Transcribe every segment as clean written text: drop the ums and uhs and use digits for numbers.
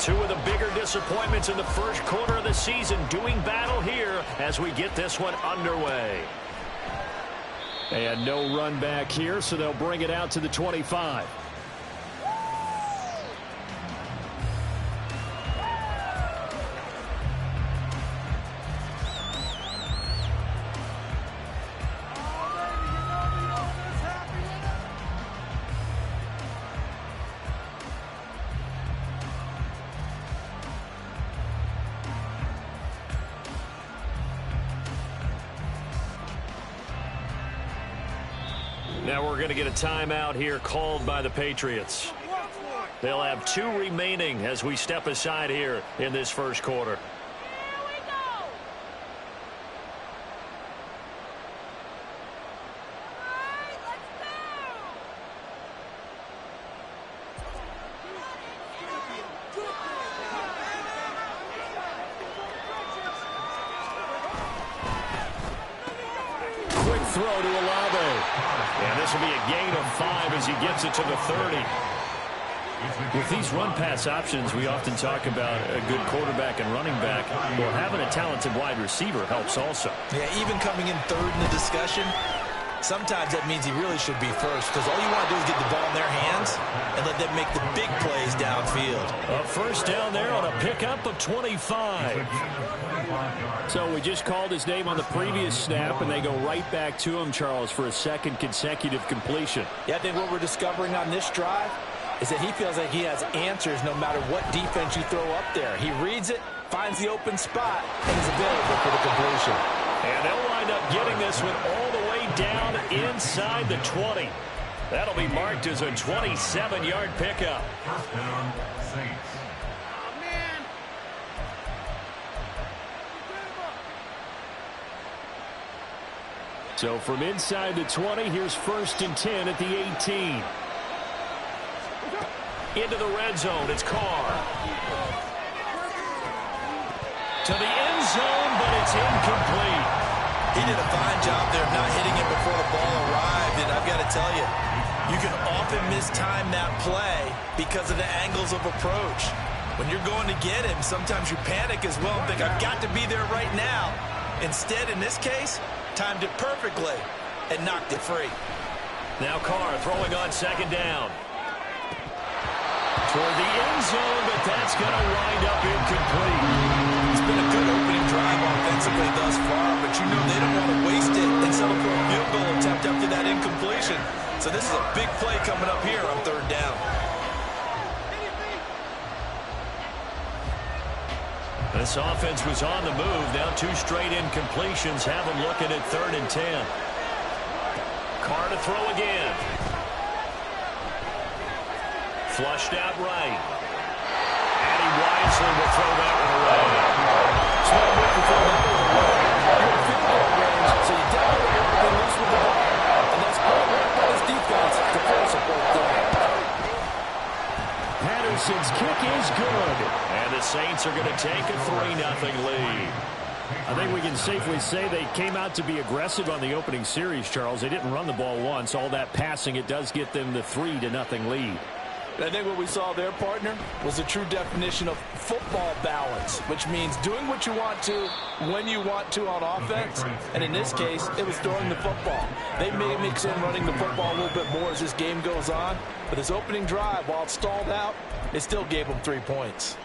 Two of the bigger disappointments in the first quarter of the season doing battle here as we get this one underway. And no run back here, so they'll bring it out to the 25. Now we're going to get a timeout here called by the Patriots. They'll have 2 remaining as we step aside here in this first quarter. Quick throw to Olave. And this will be a gain of 5 as he gets it to the 30. With these run-pass options, we often talk about a good quarterback and running back. Well, having a talented wide receiver helps also. Yeah, even coming in third in the discussion, sometimes that means he really should be first, because all you want to do is get the ball in their hands and let them make the big plays downfield. A first down there on a pickup of 25. So we just called his name on the previous snap, and they go right back to him, Charles, for a second consecutive completion. Yeah, I think what we're discovering on this drive is that he feels like he has answers no matter what defense you throw up there. He reads it, finds the open spot, and is available for the completion. And they'll wind up getting this one all the way down inside the 20. That'll be marked as a 27-yard pickup. So from inside the 20, here's 1st and 10 at the 18. Into the red zone, it's Carr. To the end zone, but it's incomplete. He did a fine job there of not hitting him before the ball arrived, and I've got to tell you, you can often mistime that play because of the angles of approach. When you're going to get him, sometimes you panic as well and think, I've got to be there right now. Instead, in this case, timed it perfectly and knocked it free. Now Carr throwing on 2nd down. Toward the end zone, but that's going to wind up incomplete. It's been a good opening drive offensively thus far, but you know they don't want to waste it and settle for a field goal attempt after that incompletion. So this is a big play coming up here on 3rd down. This offense was on the move. Now 2 straight incompletions have them looking at 3rd and 10. Carr to throw again. Flushed out right. And he wisely will throw that one away. Small move to throw that one away. You're in field goal range, so you definitely want to be loose with the ball. And that's great work by his defense to force a 4th down. Patterson's kick is good. And the Saints are going to take a 3-0 lead. I think we can safely say they came out to be aggressive on the opening series, Charles. They didn't run the ball once. All that passing, it does get them the 3-0 lead. I think what we saw there, partner, was the true definition of football balance, which means doing what you want to when you want to on offense. And in this case, it was throwing the football. They may mix in running the football a little bit more as this game goes on. But this opening drive, while it stalled out, it still gave them 3 points.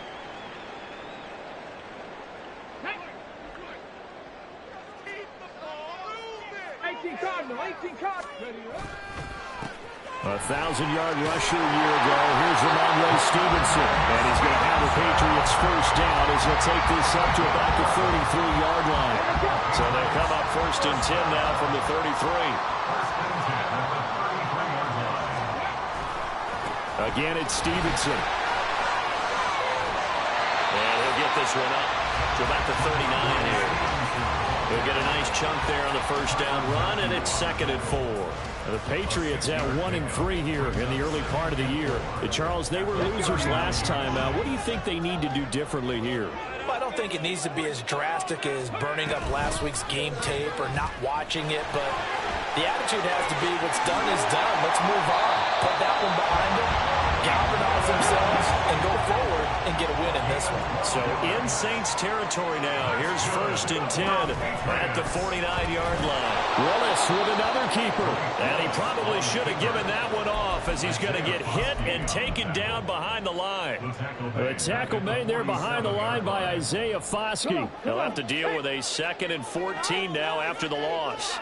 A 1,000-yard rusher a year ago. Here's Ramondre Stevenson. And he's going to have the Patriots first down as he'll take this up to about the 33-yard line. So they come up 1st and 10 now from the 33. Again, it's Stevenson. And he'll get this one up to about the 39 here. He'll get a nice chunk there on the first down run, and it's 2nd and 4. The Patriots at 1-3 here in the early part of the year. Charles, they were losers last time. What do you think they need to do differently here? Well, I don't think it needs to be as drastic as burning up last week's game tape or not watching it, but the attitude has to be what's done is done. Let's move on. Put that one behind them galvanize themselves and go forward and get a win in this one. So in Saints territory now. Here's 1st and 10 at the 49-yard line. Willis with another keeper. And he probably should have given that one off as he's going to get hit and taken down behind the line. A tackle made there behind the line by Isaiah Foskey. He'll have to deal with a 2nd and 14 now after the loss.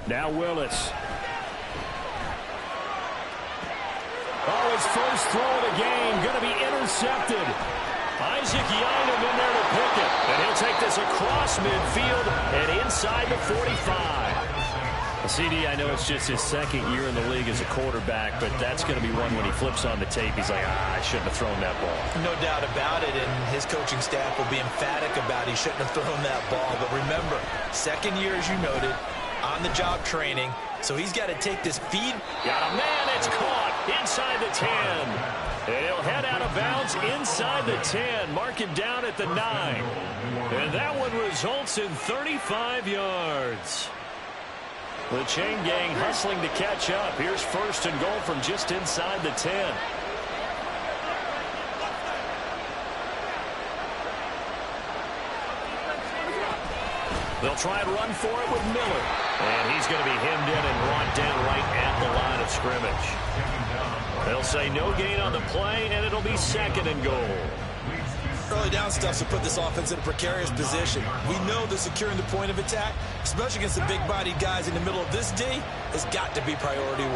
Now Willis. Oh, his first throw of the game going to be intercepted. Isaac Yianum in there to pick it. And he'll take this across midfield and inside the 45. CD, I know it's just his 2nd year in the league as a quarterback, but that's going to be one when he flips on the tape. He's like, I shouldn't have thrown that ball. No doubt about it, and his coaching staff will be emphatic about he shouldn't have thrown that ball. But remember, 2nd year, as you noted, on-the-job training, so he's got to take this feed. Got a man, it's caught inside the 10. And he'll head out of bounds inside the 10. Mark him down at the 9. And that one results in 35 yards. The chain gang hustling to catch up. Here's 1st and goal from just inside the 10. They'll try and run for it with Miller. And he's going to be hemmed in and brought down right at the line of scrimmage. They'll say no gain on the play, and it'll be 2nd and goal. Early down stuff to put this offense in a precarious position. We know that securing the point of attack, especially against the big-bodied guys in the middle of this D, has got to be priority 1.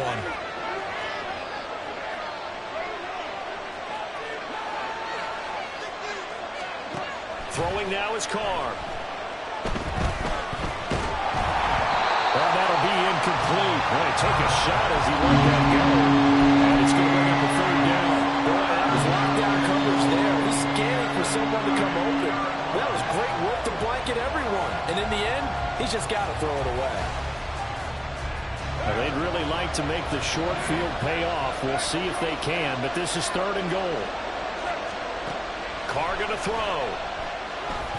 Throwing now is Carr. Well, that'll be incomplete. Well, he took a shot as he let that go. And it's going to bring up a 3rd down. Boy, that was lockdown coverage there. He's scanning for someone to come open. That was great work to blanket everyone. And in the end, he's just got to throw it away. Well, they'd really like to make the short field pay off. We'll see if they can, but this is 3rd and goal. Carr going to throw.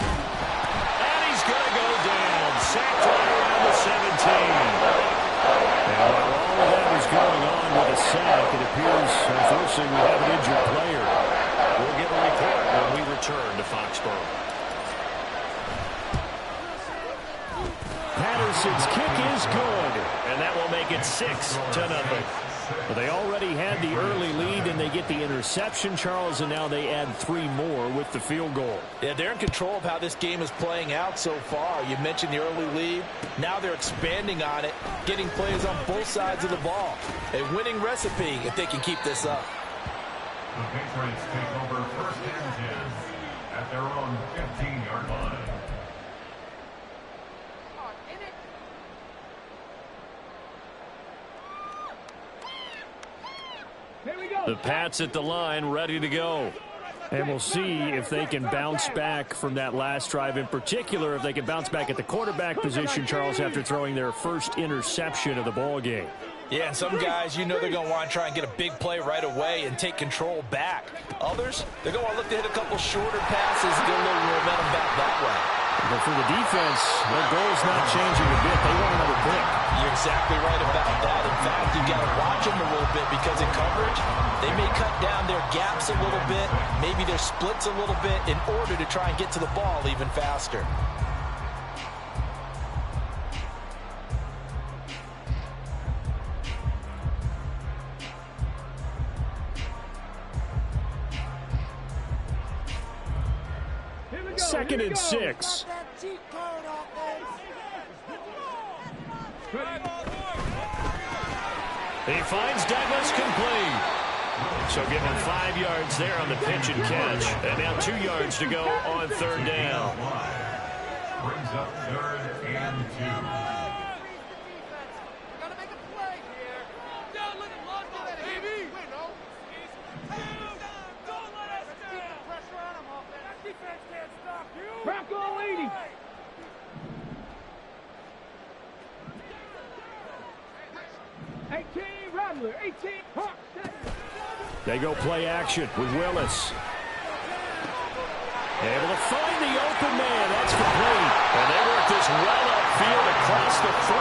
And he's going to go down. Sacked right around the 17. And while all of that was going on with a sack, it appears, unfortunately, we have an injured player. We'll get a report when we return to Foxborough. Patterson's kick is good, and that will make it 6-0. Well, they already had the early lead, and they get the interception, Charles, and now they add 3 more with the field goal. Yeah, they're in control of how this game is playing out so far. You mentioned the early lead. Now they're expanding on it, getting plays on both sides of the ball. A winning recipe if they can keep this up. The Patriots take over 1st and 10 at their own 15-yard line. The Pats at the line, ready to go. And we'll see if they can bounce back from that last drive. In particular, if they can bounce back at the quarterback position, Charles, after throwing their first interception of the ball game. Yeah, and some guys, you know they're going to want to try and get a big play right away and take control back. Others, they're going to look to hit a couple shorter passes and get a little momentum back that way. But for the defense, their goal is not changing a bit. They want another pick. You're exactly right about that. In fact, you've got to watch them a little bit because in coverage, they may cut down their gaps a little bit, maybe their splits a little bit in order to try and get to the ball even faster. Second and 6. He finds Douglas complete. So give him 5 yards there on the pitch and catch. And now 2 yards to go on 3rd down. Brings up 3rd and 2. Bronco 80. Rattler, 18, Hawk. They go play action with Willis. Able to find the open man. That's complete. And they work this well upfield across the 45.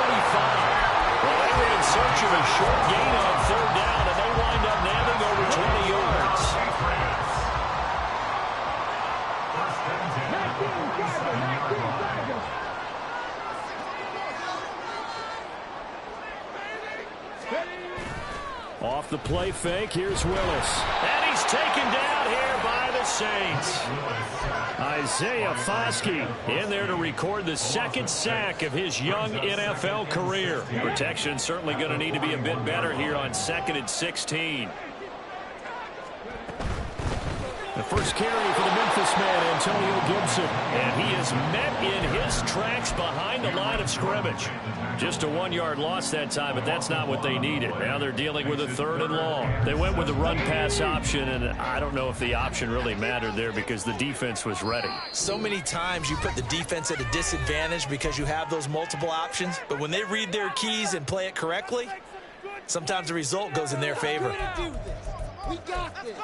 Well, They were in search of a short gain on third down, and they wind up nailing over 20 yards. Off the play fake, here's Willis. And he's taken down here by the Saints. Isaiah Foskey in there to record the second sack of his young NFL career. Protection certainly going to need to be a bit better here on 2nd and 16. The first carry for the Memphis man, Antonio Gibson. And he is met in his tracks behind the line of scrimmage. Just a 1-yard loss that time, but that's not what they needed. Now they're dealing with a 3rd and long. They went with the run-pass option, and I don't know if the option really mattered there because the defense was ready. So many times you put the defense at a disadvantage because you have those multiple options, but when they read their keys and play it correctly, sometimes the result goes in their favor. We got this.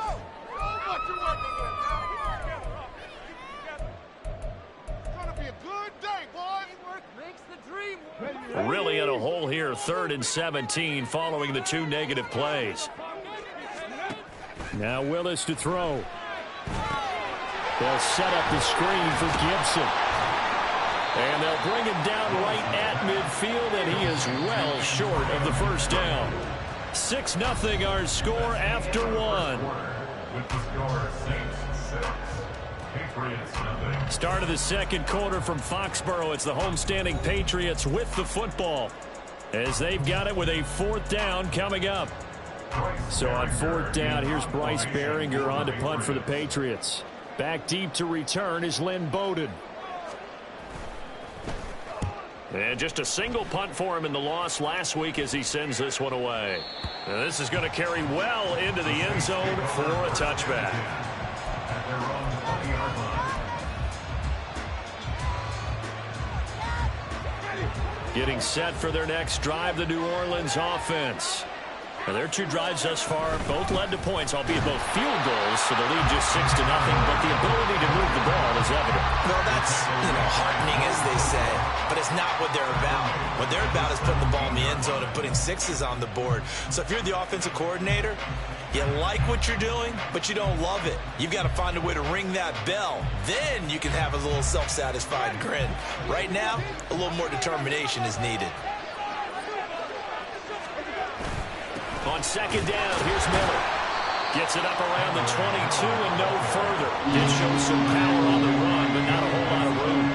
Really in a hole here, 3rd and 17 following the 2 negative plays. Now Willis to throw. They'll set up the screen for Gibson. And they'll bring him down right at midfield, and he is well short of the first down. 6-0 our score after 1. With the score, Saints 6, Patriots nothing. Start of the second quarter from Foxborough. It's the homestanding Patriots with the football as they've got it with a 4th down coming up. So on 4th down, here's Bryce Behringer on to punt for the Patriots. Back deep to return is Lynn Bowden. And just a single punt for him in the loss last week as he sends this one away. Now this is going to carry well into the end zone for a touchback. At their own 20-yard line. Getting set for their next drive, the New Orleans offense. Now their 2 drives thus far both led to points, albeit both field goals, so the lead just 6-0, but the ability to move the ball is evident. Well, that's, heartening, as they say, but it's not what they're about. What they're about is putting the ball in the end zone and putting 6s on the board. So if you're the offensive coordinator, you like what you're doing, but you don't love it. You've got to find a way to ring that bell. Then you can have a little self-satisfied grin. Right now, a little more determination is needed. On 2nd down, here's Miller. Gets it up around the 22 and no further. Did show some power on the run, but not a whole lot of room.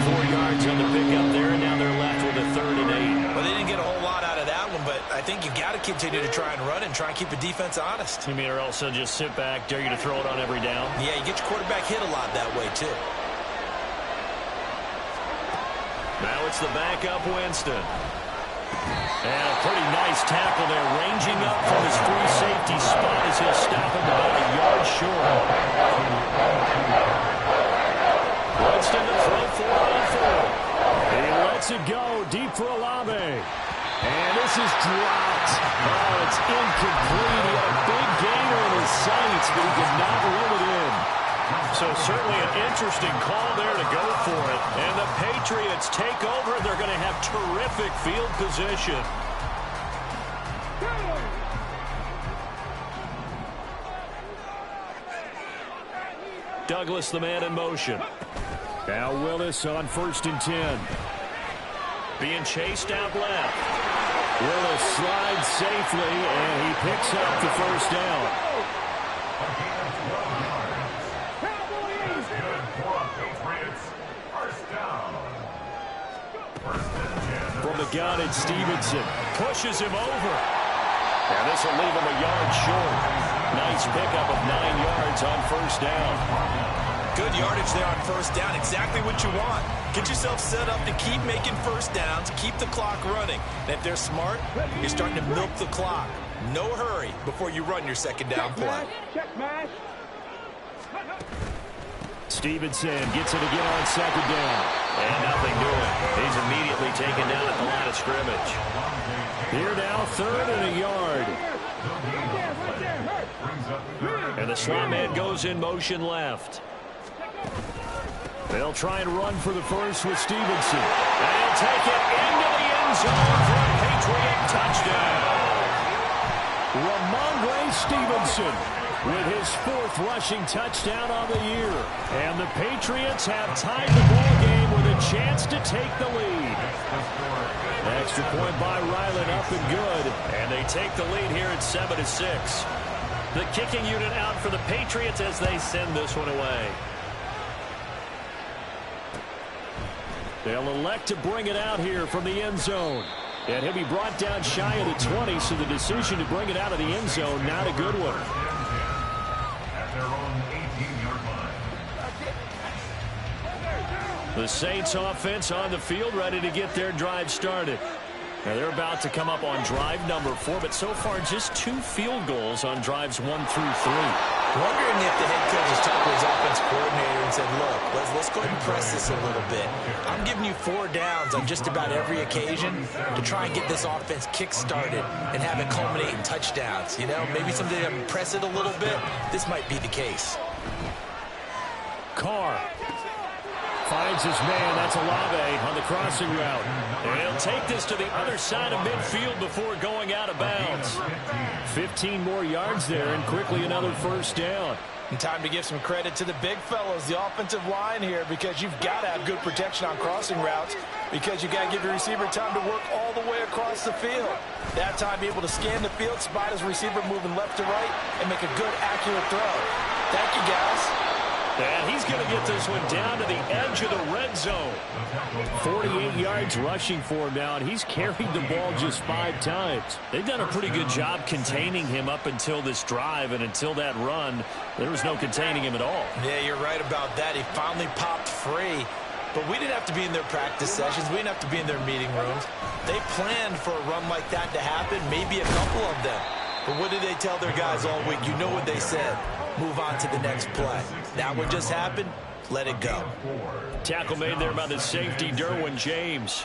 4 yards on the pickup there, and now they're left with a 3rd and 8. Well, they didn't get a whole lot out of that one, but I think you've got to continue to try and run and try and keep the defense honest. You mean or else they'll just sit back, dare you to throw it on every down? Yeah, you get your quarterback hit a lot that way, too. Now it's the backup Winston. And a pretty nice tackle there, ranging up from his free safety spot as he'll stop him about a yard short. Winston to throw for on 4. He lets it go deep for Olave. And this is dropped. Oh, it's incomplete. He had a big gainer in his sights, but he could not reel it in. So certainly an interesting call there to go for it. And the Patriots take over. They're going to have terrific field position. Douglas, the man in motion. Now Willis on 1st and 10. Being chased out left. Willis slides safely, and he picks up the first down. From the gun, it's Stevenson. Pushes him over. And this will leave him a yard short. Nice pickup of 9 yards on 1st down. Good yardage there on 1st down. Exactly what you want. Get yourself set up to keep making 1st downs, keep the clock running. And if they're smart, you're starting to milk the clock. No hurry before you run your 2nd down play. Check mash. Stevenson gets it again on 2nd down. And nothing doing. He's immediately taken down at the line of scrimmage. Here now, 3rd and a yard. And the slot man goes in motion left. They'll try and run for the first with Stevenson. And he'll take it into the end zone for a Patriot touchdown. Ramondre Stevenson with his 4th rushing touchdown on the year. And the Patriots have tied the ball game with a chance to take the lead. Extra point by Ryland, up and good. And they take the lead here at 7-6. The kicking unit out for the Patriots as they send this one away. They'll elect to bring it out here from the end zone. And he'll be brought down shy of the 20, so the decision to bring it out of the end zone, not a good one. At their own 18-yard line. The Saints offense on the field, ready to get their drive started. Now they're about to come up on drive number 4, but so far just 2 field goals on drives 1 through 3. Wondering if the head coach has talked to his offense coordinator and said, look, let's go ahead and press this a little bit. I'm giving you 4 downs on just about every occasion to try and get this offense kick-started and have it culminate in touchdowns. You know, maybe someday I'm press it a little bit. This might be the case. Carr finds his man. That's Olave on the crossing route. And he'll take this to the other side of midfield before going out of bounds. 15 more yards there, and quickly another first down. And time to give some credit to the big fellows, the offensive line here, because you've got to have good protection on crossing routes, because you've got to give your receiver time to work all the way across the field. That time, be able to scan the field, spot his receiver moving left to right, and make a good, accurate throw. Thank you, guys. And he's going to get this one down to the edge of the red zone. 48 yards rushing for him now, and he's carried the ball just 5 times. They've done a pretty good job containing him up until this drive, and until that run, there was no containing him at all. Yeah, you're right about that. He finally popped free. But we didn't have to be in their practice sessions. We didn't have to be in their meeting rooms. They planned for a run like that to happen, maybe a couple of them. But what did they tell their guys all week? You know what they said. Move on to the next play. That one just happened. Let it go. Tackle made there by the safety, Derwin James.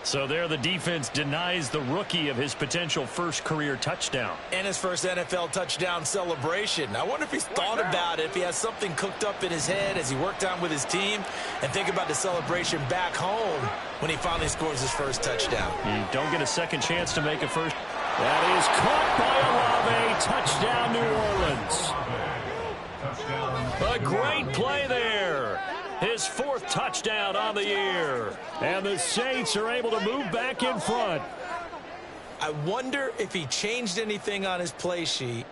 So there the defense denies the rookie of his potential first career touchdown. And his first NFL touchdown celebration. I wonder if he's thought about it, if he has something cooked up in his head as he worked on with his team, and think about the celebration back home when he finally scores his first touchdown. You don't get a second chance to make a first. That is caught by Olave. Touchdown, New Orleans. A great play there. His 4th touchdown on the year. And the Saints are able to move back in front. I wonder if he changed anything on his play sheet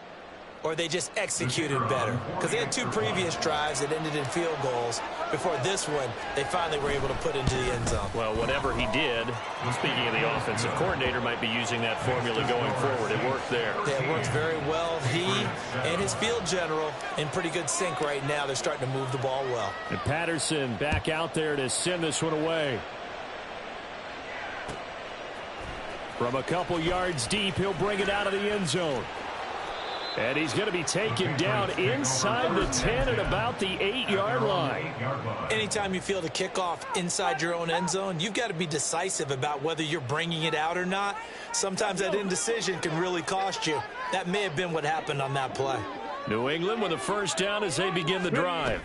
or they just executed better. Because they had 2 previous drives that ended in field goals. Before this one, they finally were able to put into the end zone. Well, whatever he did, speaking of the offensive coordinator, might be using that formula going forward. It worked there. Yeah, it worked very well. He and his field general in pretty good sync right now. They're starting to move the ball well. And Patterson back out there to send this one away. From a couple yards deep, he'll bring it out of the end zone. And he's going to be taken down inside the 10 at about the 8-yard line. Anytime you feel the kickoff inside your own end zone, you've got to be decisive about whether you're bringing it out or not. Sometimes that indecision can really cost you. That may have been what happened on that play. New England with a first down as they begin the drive.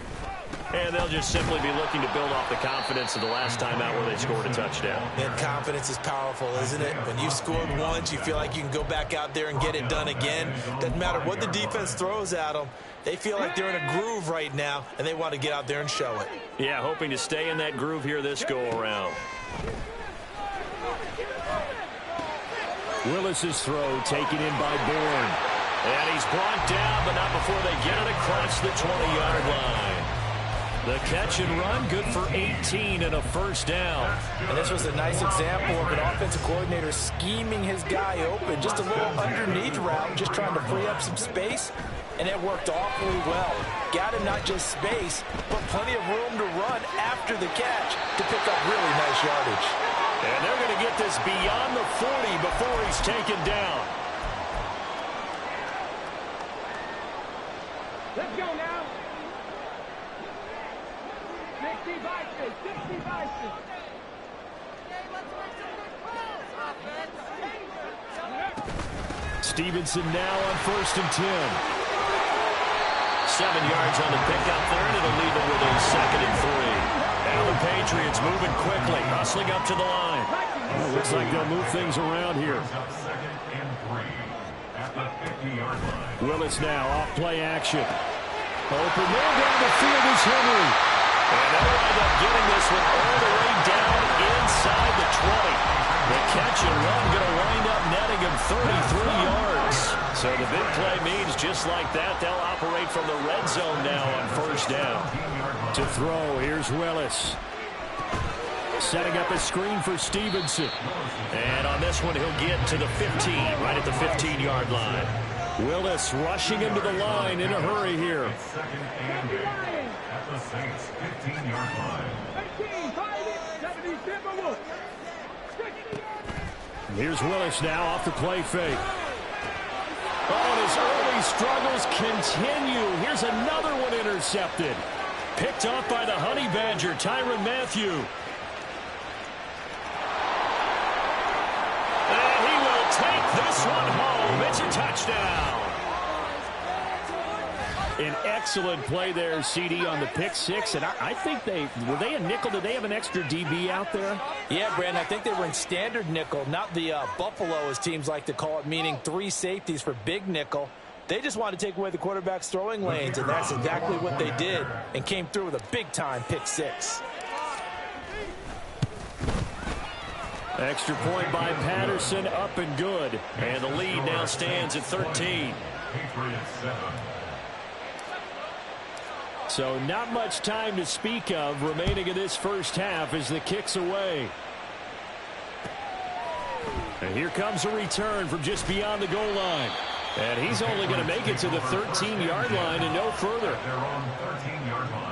And they'll just simply be looking to build off the confidence of the last time out where they scored a touchdown. And confidence is powerful, isn't it? When you've scored once, you feel like you can go back out there and get it done again. Doesn't matter what the defense throws at them. They feel like they're in a groove right now, and they want to get out there and show it. Yeah, hoping to stay in that groove here this go-around. Willis's throw taken in by Bourne. And he's brought down, but not before they get it across the 20-yard line. The catch and run, good for 18 and a first down. And this was a nice example of an offensive coordinator scheming his guy open. Just a little underneath route, just trying to free up some space. And it worked awfully well. Got him not just space, but plenty of room to run after the catch to pick up really nice yardage. And they're going to get this beyond the 40 before he's taken down. Let's go now. 60 Vikings, 60 Vikings. Stevenson now on 1st and 10. 7 yards on the pickup there, and it'll leave them with a 2nd and 3. Now the Patriots moving quickly, hustling up to the line. Well, looks like they'll move things around here. Willis now off play action. Open man down the field is Henry. And they'll wind up getting this one all the way down inside the 20. The catch and run going to wind up netting him 33 yards. So the big play means just like that, they'll operate from the red zone now on first down. To throw, here's Willis. Setting up a screen for Stevenson. And on this one, he'll get to the 15, right at the 15-yard line. Willis rushing into the line in a hurry here. Second and 8 at the Saints' 15-yard line. Here's Willis now off the play fake. Oh, and his early struggles continue. Here's another one intercepted. Picked off by the Honey Badger, Tyrann Mathieu. And he will take this one home. It's a touchdown. An excellent play there, CD, on the pick six. And I think were they a nickel? Did they have an extra DB out there? Yeah, Brandon, I think they were in standard nickel, not the Buffalo, as teams like to call it, meaning 3 safeties for big nickel. They just wanted to take away the quarterback's throwing lanes, and that's exactly what they did, and came through with a big-time pick six. Extra point by Patterson, up and good. And the lead now stands at 13. Patriots 7. So not much time to speak of remaining in this first half as the kick's away. And here comes a return from just beyond the goal line. And he's only going to make it to the 13-yard line and no further. Their own 13-yard line.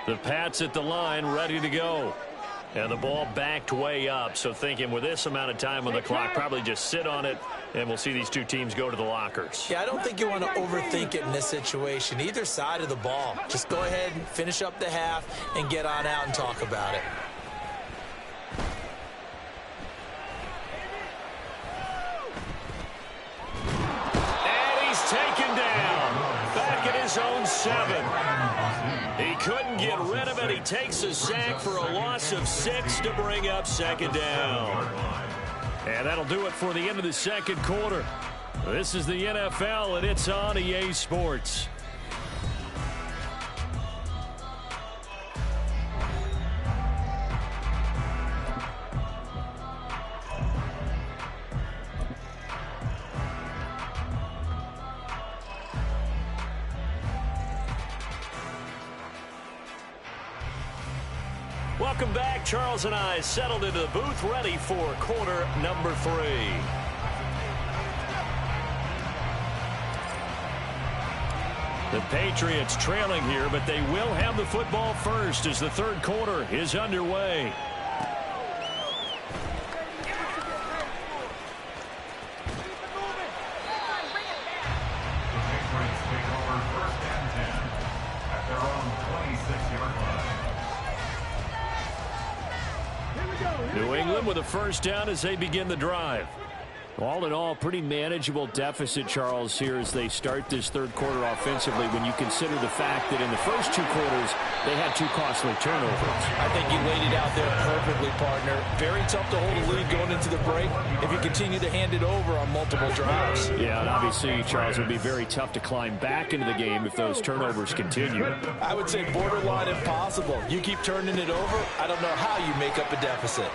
The Pats at the line, ready to go. And the ball backed way up. So thinking with this amount of time on the clock, probably just sit on it, and we'll see these two teams go to the lockers. Yeah, I don't think you want to overthink it in this situation. Either side of the ball. Just go ahead and finish up the half and get on out and talk about it. And he's taken down. Back at his own 7. He couldn't get rid of it. He takes a sack for a loss of 6 to bring up second down. And that'll do it for the end of the second quarter. This is the NFL, and it's on EA Sports. Welcome back. Charles and I settled into the booth, ready for quarter number 3. The Patriots trailing here, but they will have the football first as the third quarter is underway. The Patriots take over first and 10 at their own 26-yard line. New England with a first down as they begin the drive. All in all, pretty manageable deficit, Charles, here as they start this third quarter offensively when you consider the fact that in the first 2 quarters they had 2 costly turnovers. I think you laid it out there perfectly, partner. Very tough to hold a lead going into the break if you continue to hand it over on multiple drives. Yeah, and obviously, Charles, it would be very tough to climb back into the game if those turnovers continue. I would say borderline impossible. You keep turning it over, I don't know how you make up a deficit.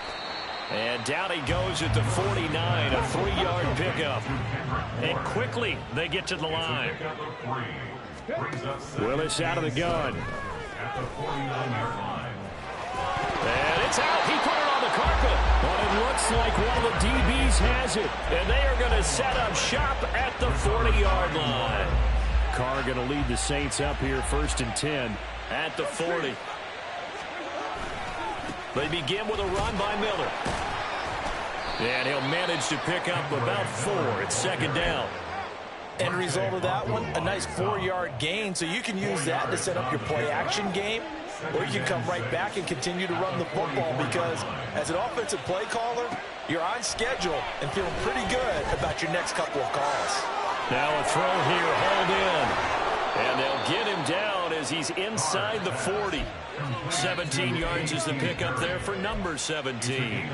And down he goes at the 49, a 3-yard pickup. And quickly they get to the line. Willis out of the gun. At the 49-yard line. And it's out. He put it on the carpet. But it looks like one of the DBs has it. And they are going to set up shop at the 40-yard line. Carr going to lead the Saints up here, 1st and 10. At the 40. They begin with a run by Miller. And he'll manage to pick up about 4. It's second down. End result of that one, a nice 4-yard gain, so you can use that to set up your play-action game, or you can come right back and continue to run the football because as an offensive play caller, You're on schedule and feeling pretty good about your next couple of calls. Now a throw here, hauled in. And they'll get him down as he's inside the 40. 17 yards is the pickup there for number 17. 17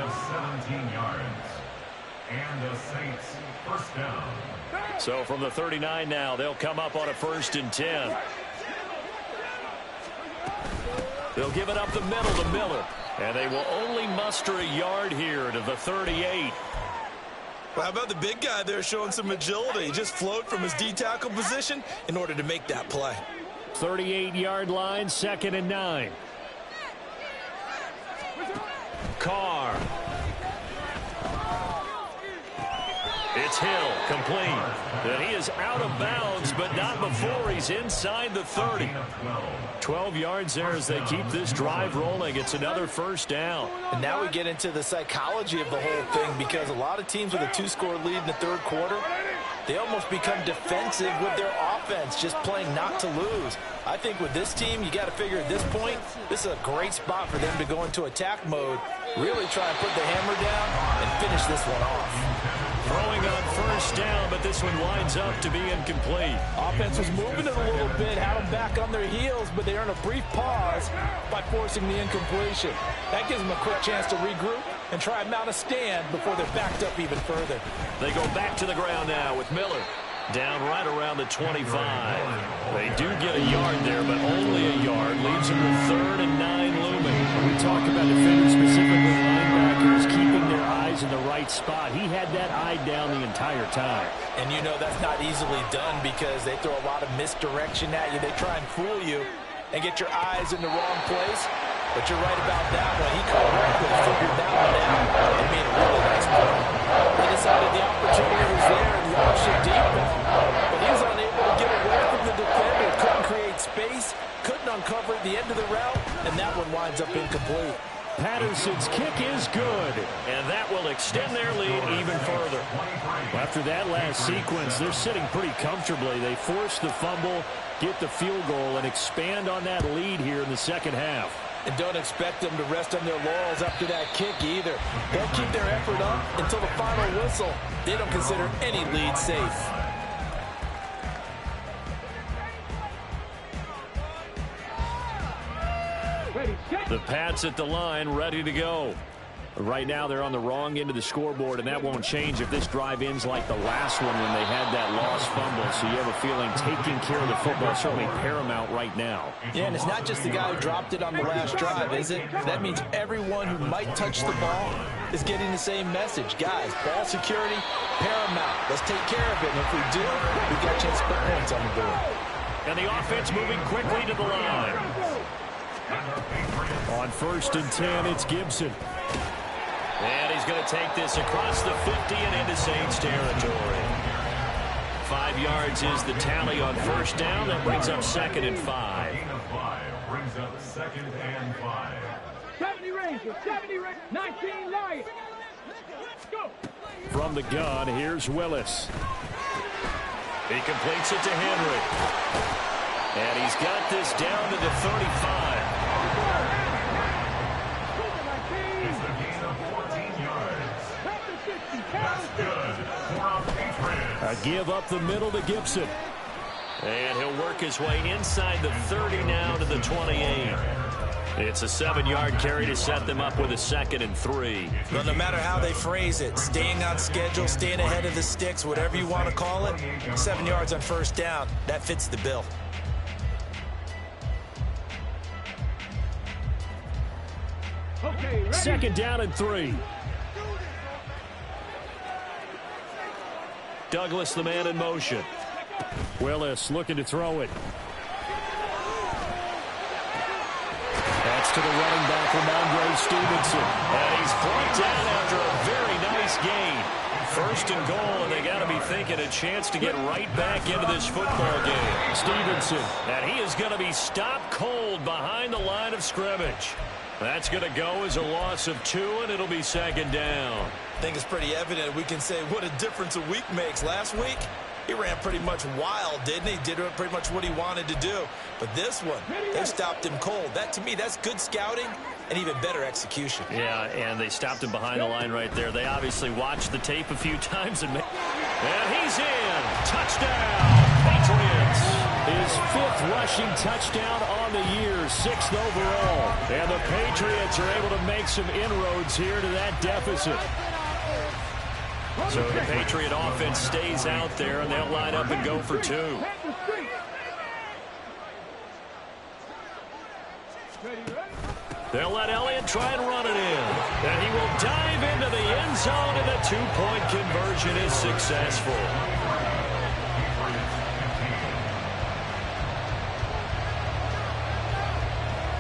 yards. And the Saints first down. So from the 39 now, they'll come up on a 1st and 10. They'll give it up the middle to Miller. And they will only muster a yard here to the 38. Well, how about the big guy there showing some agility? He just flowed from his D-tackle position in order to make that play. 38-yard line, 2nd and 9. Carr. It's Hill, complete. And he is out of bounds, but not before he's inside the 30. 12 yards there as they keep this drive rolling. It's another 1st down. And now we get into the psychology of the whole thing, because a lot of teams with a 2-score lead in the 3rd quarter, they almost become defensive with their offense, just playing not to lose. I think with this team, you got to figure at this point, this is a great spot for them to go into attack mode, really try and put the hammer down and finish this one off. Throwing on 1st down, but this one winds up to be incomplete. Offense was moving it a little bit, had them back on their heels, but they earn a brief pause by forcing the incompletion. That gives them a quick chance to regroup and try and mount a stand before they're backed up even further. They go back to the ground now with Miller. Down right around the 25. They do get a yard there, but only a yard. Leaves them with 3rd and 9 looming. We talked about defenders, specifically linebackers, keeping their eyes in the right spot. He had that eye down the entire time. And you know that's not easily done because they throw a lot of misdirection at you. They try and fool you and get your eyes in the wrong place. But you're right about that one. He correctly figured that one out and made a really nice play. They decided the opportunity was there and launched it deep. But he was unable to get away from the defender. Couldn't create space. Couldn't uncover at the end of the route. And that one winds up incomplete. Patterson's kick is good. And that will extend their lead even further. After that last sequence, they're sitting pretty comfortably. They force the fumble, get the field goal, and expand on that lead here in the 2nd half. And don't expect them to rest on their laurels after that kick either. They'll keep their effort up until the final whistle. They don't consider any lead safe. The Pats at the line, ready to go. Right now, they're on the wrong end of the scoreboard, and that won't change if this drive ends like the last one when they had that lost fumble. So you have a feeling taking care of the football is certainly paramount right now. Yeah, and it's not just the guy who dropped it on the last drive, is it? That means everyone who might touch the ball is getting the same message. Guys, ball security, paramount. Let's take care of it. And if we do, we've got a chance to put points on the board. And the offense moving quickly to the line. On 1st and 10, it's Gibson. And he's going to take this across the 50 and into Saints territory. 5 yards is the tally on 1st down. That brings up 2nd and 5. Brings up 2nd and 5. 70 Rangers, 70 Rangers, 19 Lions. Go. From the gun, here's Willis. He completes it to Henry. And he's got this down to the 35. It's a gain of 14 yards. That's good for our Patriots. A give up the middle to Gibson. And he'll work his way inside the 30 now to the 28. It's a 7-yard carry to set them up with a 2nd and 3. Well, no matter how they phrase it, staying on schedule, staying ahead of the sticks, whatever you want to call it, 7 yards on 1st down, that fits the bill. Okay, ready? 2nd down and 3. Douglas, the man in motion. Willis looking to throw it. That's to the running back, Ramondre Stevenson. And he's brought down after a very nice gain. 1st and goal, and they got to be thinking a chance to get right back into this football game. Stevenson, and he is going to be stopped cold behind the line of scrimmage. That's going to go as a loss of 2, and it'll be 2nd down. I think it's pretty evident. We can say what a difference a week makes. Last week, he ran pretty much wild, didn't he? Did pretty much what he wanted to do. But this one, they've stopped him cold. That, to me, that's good scouting and even better execution. Yeah, and they stopped him behind the line right there. They obviously watched the tape a few times. And he's in. Touchdown, Patriots. His 5th rushing touchdown on the year, 6th overall. And the Patriots are able to make some inroads here to that deficit. So the Patriot offense stays out there, and they'll line up and go for 2. They'll let Elliott try and run it in. And he will dive into the end zone, and the 2-point conversion is successful.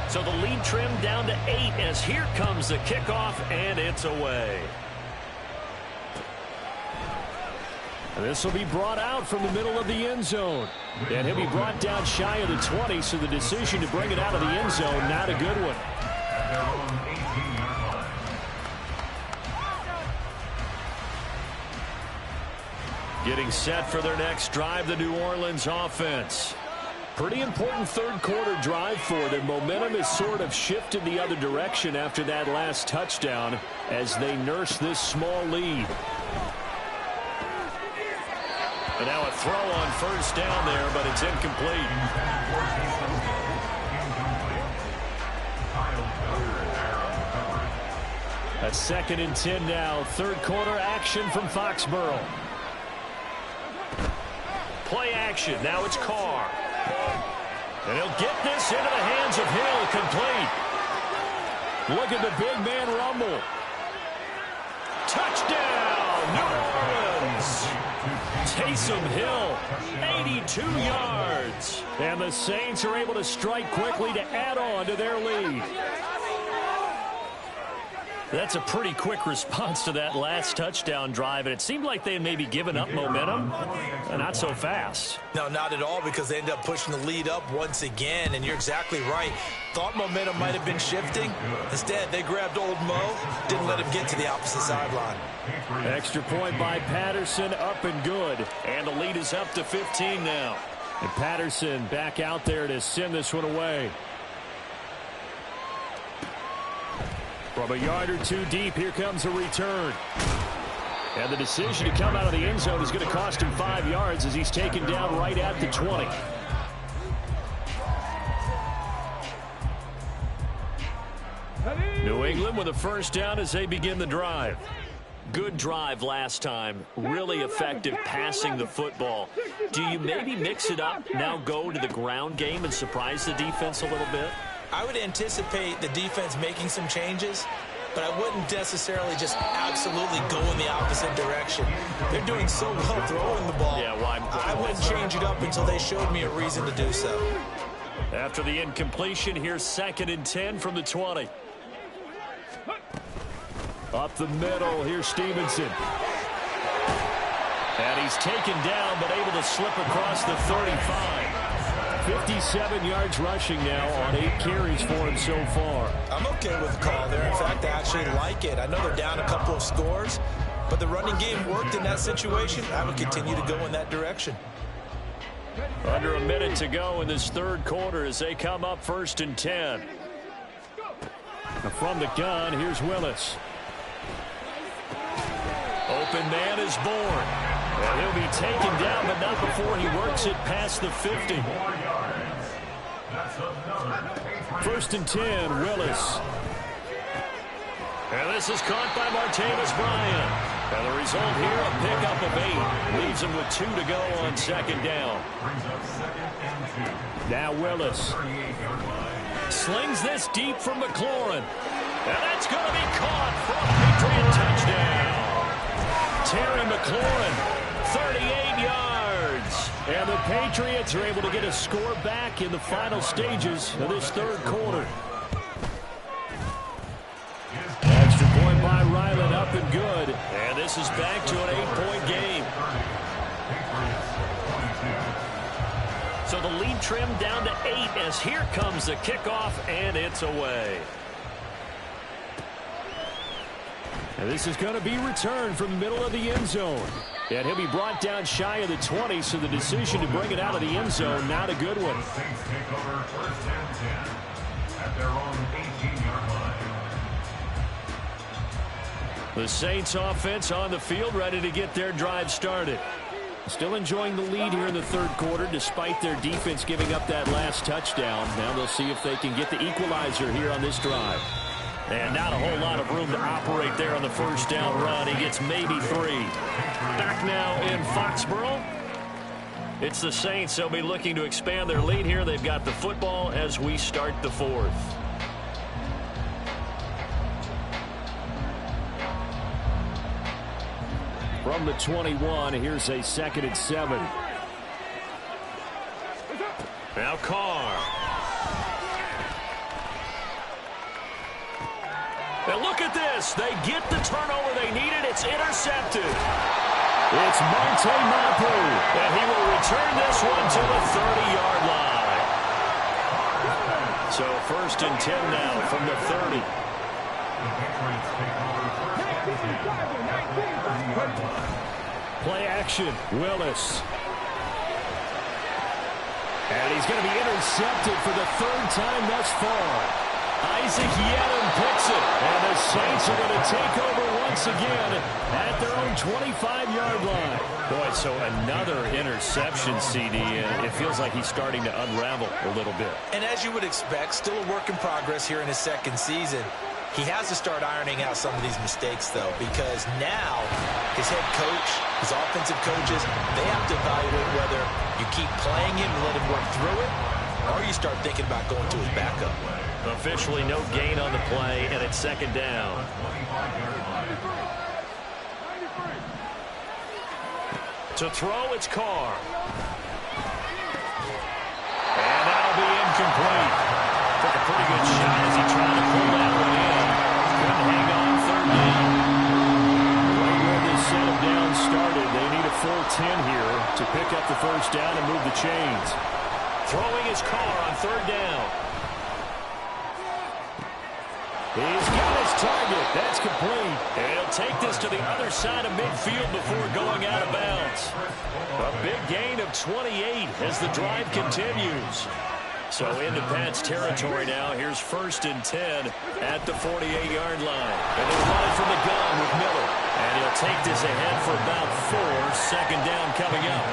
So the lead trimmed down to 8 as here comes the kickoff, and it's away. And this will be brought out from the middle of the end zone. And he'll be brought down shy of the 20, so the decision to bring it out of the end zone, not a good one. Getting set for their next drive, the New Orleans offense. Pretty important third quarter drive for them. Momentum has sort of shifted the other direction after that last touchdown as they nurse this small lead. And now a throw on first down there, but it's incomplete. A 2nd and 10 now. Third quarter action from Foxborough. Play action. Now it's Carr. And he'll get this into the hands of Hill. Complete. Look at the big man rumble. Touchdown, New Orleans. Taysom Hill, 82 yards. And the Saints are able to strike quickly to add on to their lead. That's a pretty quick response to that last touchdown drive, and it seemed like they had maybe given up momentum. Not so fast. No, not at all, because they ended up pushing the lead up once again, and you're exactly right. Thought momentum might have been shifting. Instead, they grabbed old Mo, didn't let him get to the opposite sideline. Extra point by Patterson, up and good. And the lead is up to 15 now. And Patterson back out there to send this one away. From a yard or 2 deep, here comes a return. And the decision to come out of the end zone is going to cost him 5 yards as he's taken down right at the 20. New England with a first down as they begin the drive. Good drive last time. Really effective passing the football. Do you maybe mix it up, now go to the ground game and surprise the defense a little bit? I would anticipate the defense making some changes, but I wouldn't necessarily just absolutely go in the opposite direction. They're doing so well throwing the ball. Yeah, why I wouldn't change it up until they showed me a reason to do so. After the incompletion, here's 2nd and 10 from the 20. Up the middle, here's Stevenson. And he's taken down, but able to slip across the 35. 57 yards rushing now on 8 carries for him so far. I'm okay with the call there. In fact, I actually like it. I know they're down a couple of scores, but the running game worked in that situation. I would continue to go in that direction. Under a minute to go in this third quarter as they come up 1st and 10. From the gun, here's Willis. Open man is born. And he'll be taken down, but not before he works it past the 50. 1st and 10, Willis. And this is caught by Martavis Bryant. And the result here, a pickup of 8. Leaves him with 2 to go on 2nd down. Now Willis. Slings this deep from McLaurin. And that's going to be caught for a Patriot touchdown. Terry McLaurin. 38 yards. And the Patriots are able to get a score back in the final stages of this third quarter. Extra point by Ryland, up and good. And this is back to an 8-point game. So the lead trimmed down to 8 as here comes the kickoff, and it's away. And this is going to be returned from the middle of the end zone. And he'll be brought down shy of the 20, so the decision to bring it out of the end zone, not a good one. The Saints take over first and 10 at their own 18-yard line. The Saints offense on the field, ready to get their drive started. Still enjoying the lead here in the third quarter, despite their defense giving up that last touchdown. Now they'll see if they can get the equalizer here on this drive. And not a whole lot of room to operate there on the first down run. He gets maybe 3. Back now in Foxborough. It's the Saints. They'll be looking to expand their lead here. They've got the football as we start the fourth. From the 21, here's a 2nd and 7. Now Carr. And look at this. They get the turnover they needed. It's intercepted. It's Monte Mapu. And he will return this one to the 30-yard line. So 1st and 10 now from the 30. Play action. Willis. And he's going to be intercepted for the 3rd time thus far. Isaac Yedem picks it, and the Saints are going to take over once again at their own 25-yard line. Boy, so another interception, CD, and it feels like he's starting to unravel a little bit. And as you would expect, still a work in progress here in his 2nd season. He has to start ironing out some of these mistakes, though, because now his head coach, his offensive coaches, they have to evaluate whether you keep playing him and let him work through it, or you start thinking about going to his backup. Officially no gain on the play, and it's 2nd down. To throw, it's Carr. And that'll be incomplete. Took a pretty good shot as he tried to pull that one in. Couldn't hang on 3rd down. Right where this set of downs started, they need a full 10 here to pick up the 1st down and move the chains. Throwing his Carr on 3rd down. He's got his target. That's complete. And he'll take this to the other side of midfield before going out of bounds. A big gain of 28 as the drive continues. So into Pat's territory now. Here's 1st and 10 at the 48-yard line. And they're running from the gun with Miller. And he'll take this ahead for about 4. 2nd down coming up.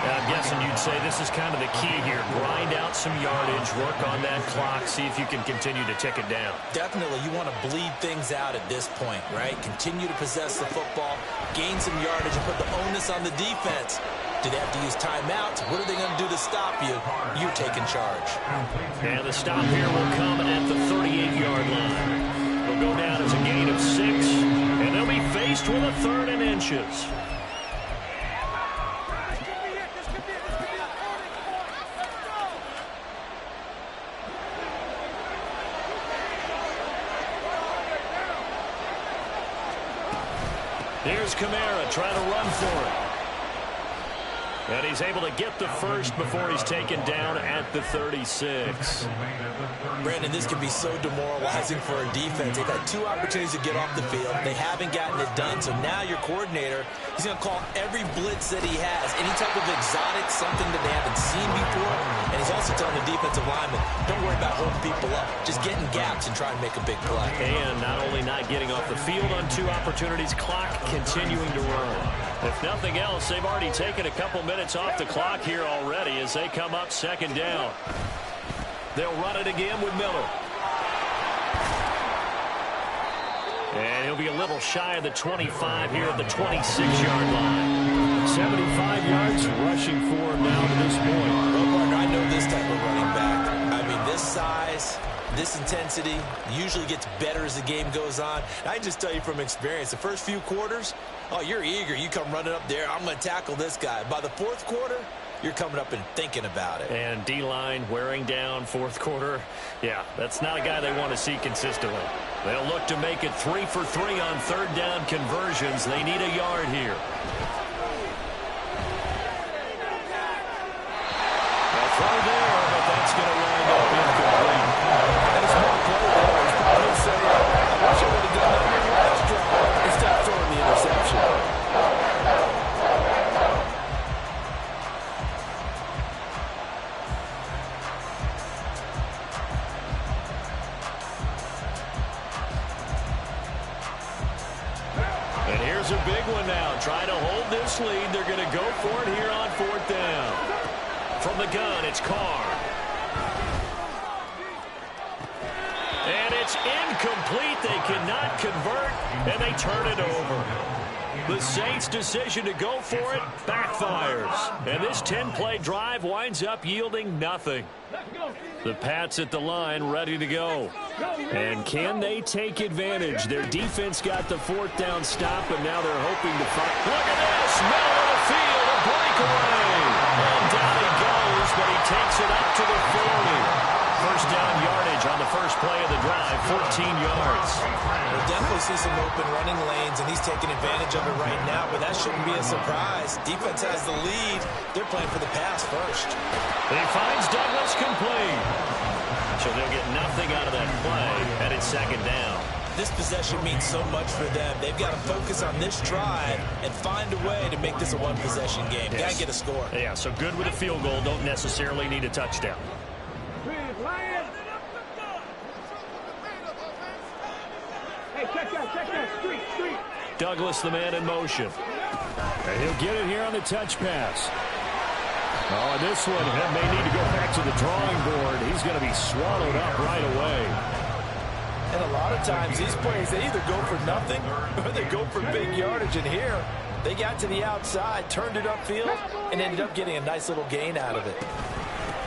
I'm guessing you'd say this is kind of the key here. Grind out some yardage, work on that clock, see if you can continue to tick it down. Definitely, you want to bleed things out at this point, right? Continue to possess the football, gain some yardage, and put the onus on the defense. Do they have to use timeouts? What are they going to do to stop you? You're taking charge. And the stop here will come at the 38-yard line. It'll go down as a gain of 6, and they'll be faced with a 3rd and inches. Here's Kamara trying to run for it. And he's able to get the 1st before he's taken down at the 36. Brandon, this can be so demoralizing for a defense. They've had 2 opportunities to get off the field. They haven't gotten it done. So now your coordinator, he's going to call every blitz that he has, any type of exotic, something that they haven't seen before. And he's also telling the defensive lineman, don't worry about holding people up. Just get in gaps and try and make a big play. And not only not getting off the field on 2 opportunities, clock continuing to run. If nothing else, they've already taken a couple minutes off the clock here already as they come up 2nd down. They'll run it again with Miller. And he'll be a little shy of the 25 here at the 26-yard line. 75 yards rushing for him now to this point. Well, partner, I know this type of running back. I mean, this size, this intensity usually gets better as the game goes on. And I can just tell you from experience, the first few quarters, oh, you're eager. You come running up there. I'm going to tackle this guy. By the 4th quarter, you're coming up and thinking about it. And D-line wearing down 4th quarter. Yeah, that's not a guy they want to see consistently. They'll look to make it 3 for 3 on 3rd down conversions. They need a yard here. A throw there, but that's going to wind up incomplete. And a small play there. He's probably saying, I wish I would have done that in the last drive instead of throwing the interception. Here's a big one now. Trying to hold this lead. They're going to go for it here on 4th down. From the gun, it's Carr. And it's incomplete. They cannot convert, and they turn it over. The Saints' decision to go for it backfires. And this 10-play drive winds up yielding nothing. The Pats at the line, ready to go. And can they take advantage? Their defense got the 4th down stop, and now they're hoping to find. Look at this. Middle of the field, a breakaway. And down he goes, but he takes it up to the 40. First down yardage on the first play of the drive, 14 yards. We'll definitely see some open running lanes, and he's taking advantage of it right now, but that shouldn't be a surprise. Defense has the lead. They're playing for the pass first. He finds Douglas complete. So they'll get nothing out of that play, and it's 2nd down. This possession means so much for them. They've got to focus on this drive and find a way to make this a one-possession game. Yes. Got to get a score. Yeah, so good with a field goal. Don't necessarily need a touchdown. Hey, check that, street. Douglas, the man in motion. And he'll get it here on the touch pass. Oh, this one may need to go back to the drawing board. He's going to be swallowed up right away. And a lot of times these plays, they either go for nothing or they go for big yardage. And here, they got to the outside, turned it upfield, and ended up getting a nice little gain out of it.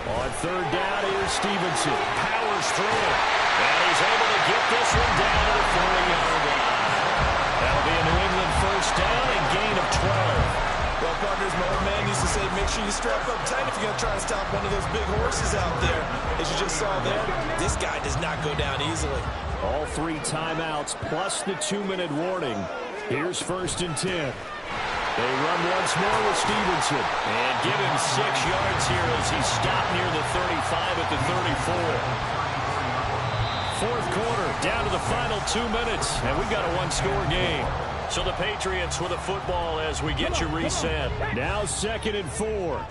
On 3rd down, here's Stevenson. Powers through it. And he's able to get this one down to the 40-yard line. That'll be a New England first down and gain of 12. Well, partners, my old man used to say, make sure you strap up tight if you're going to try to stop one of those big horses out there. As you just saw there, this guy does not go down easily. All 3 timeouts plus the 2-minute warning. Here's 1st and 10. They run once more with Stevenson. And give him 6 yards here as he stopped near the 35 at the 34. 4th quarter, down to the final 2 minutes. And we've got a 1-score game. So the Patriots with a football as we get you reset. Now 2nd and 4.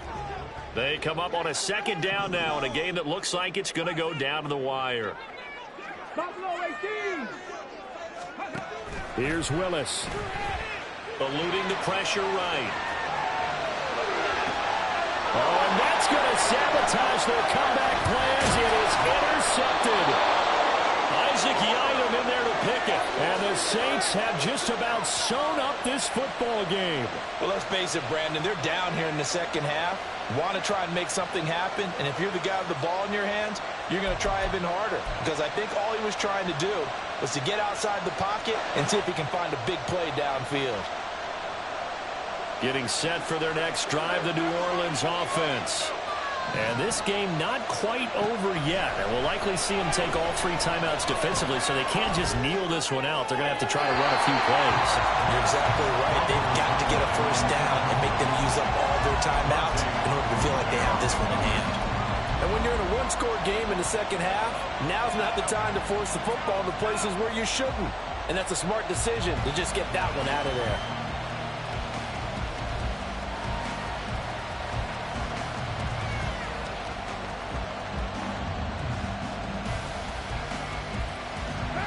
They come up on a 2nd down now in a game that looks like it's going to go down to the wire. Buffalo 18. Here's Willis. Eluding the pressure right. Oh, and that's going to sabotage their comeback plans. It is intercepted. Isaac Yiadom in there to pick it. And the Saints have just about sewn up this football game. Well, let's face it, Brandon, they're down here in the 2nd half. Want to try and make something happen, and if you're the guy with the ball in your hands, you're going to try even harder. Because I think all he was trying to do was to get outside the pocket and see if he can find a big play downfield. Getting set for their next drive, the New Orleans offense. And this game not quite over yet. And we'll likely see them take all 3 timeouts defensively, so they can't just kneel this one out. They're going to have to try to run a few plays. You're exactly right. They've got to get a first down and make them use up all their timeouts in order to feel like they have this one in hand. And when you're in a 1-score game in the 2nd half, now's not the time to force the football in the places where you shouldn't. And that's a smart decision to just get that one out of there.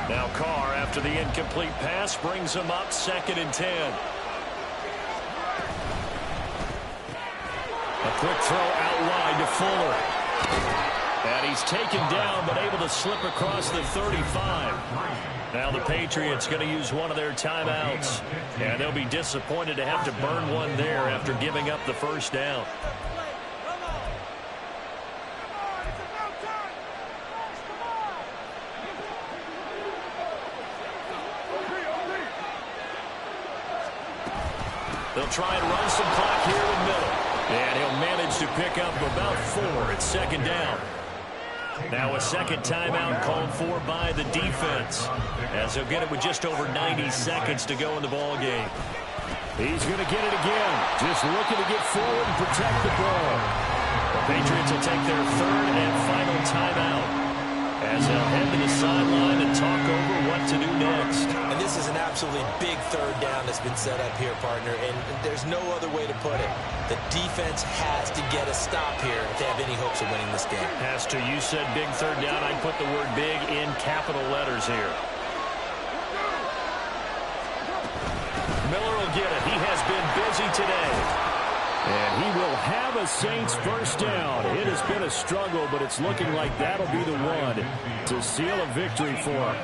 Now Carr, after the incomplete pass, brings him up 2nd and 10. A quick throw out wide to Fuller. And he's taken down, but able to slip across the 35. Now the Patriots going to use one of their timeouts. And they'll be disappointed to have to burn one there after giving up the first down. They'll try and run some clock here in the middle. And he'll manage to pick up about 4 at 2nd down. Now a 2nd timeout called for by the defense, as he'll get it with just over 90 seconds to go in the ball game. He's going to get it again. Just looking to get forward and protect the ball. The Patriots will take their 3rd and final timeout, as they'll head to the sideline and talk over what to do next. And this is an absolutely big 3rd down that's been set up here, partner, and there's no other way to put it. The defense has to get a stop here if they have any hopes of winning this game. Has to. You said big 3rd down. I'd put the word big in capital letters here. Miller And he will have a Saints first down. It has been a struggle, but it's looking like that'll be the one to seal a victory for him.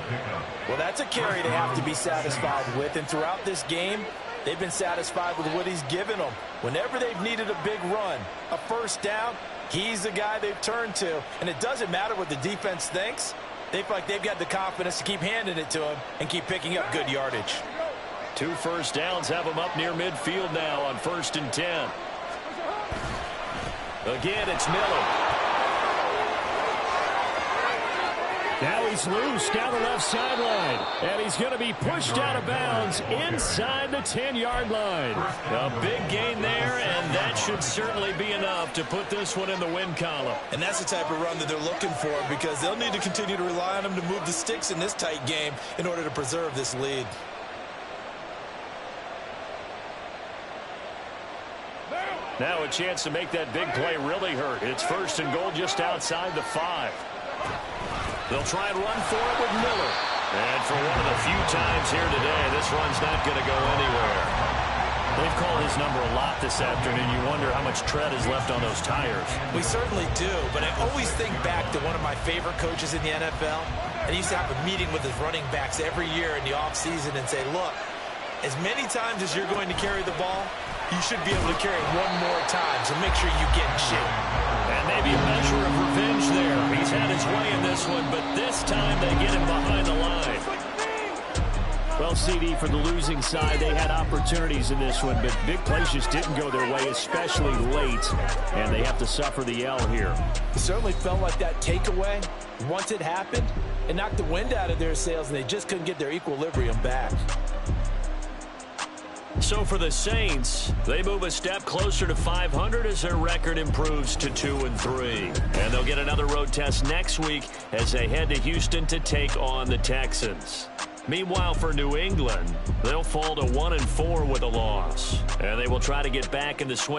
Well, that's a carry they have to be satisfied with. And throughout this game, they've been satisfied with what he's given them. Whenever they've needed a big run, a first down, he's the guy they've turned to. And it doesn't matter what the defense thinks. They feel like they've got the confidence to keep handing it to him and keep picking up good yardage. 2 first downs have him up near midfield now on 1st and 10. Again, it's Miller. Now he's loose down the left sideline. And he's going to be pushed out of bounds inside the 10-yard line. A big gain there, and that should certainly be enough to put this one in the win column. And that's the type of run that they're looking for, because they'll need to continue to rely on him to move the sticks in this tight game in order to preserve this lead. Now a chance to make that big play really hurt. It's 1st and goal just outside the 5. They'll try and run for it with Miller. And for one of the few times here today, this run's not going to go anywhere. They've called his number a lot this afternoon. You wonder how much tread is left on those tires. We certainly do, but I always think back to one of my favorite coaches in the NFL. And he used to have a meeting with his running backs every year in the offseason and say, look, as many times as you're going to carry the ball, you should be able to carry it one more time, so make sure you get in shape. And maybe a measure of revenge there. He's had his way in this one, but this time they get him behind the line. Well, CD, for the losing side, they had opportunities in this one, but big plays just didn't go their way, especially late, and they have to suffer the L here. It certainly felt like that takeaway, once it happened, it knocked the wind out of their sails, and they just couldn't get their equilibrium back. So for the Saints, they move a step closer to 500 as their record improves to 2-3. And they'll get another road test next week as they head to Houston to take on the Texans. Meanwhile, for New England, they'll fall to 1-4 with a loss. And they will try to get back in the swing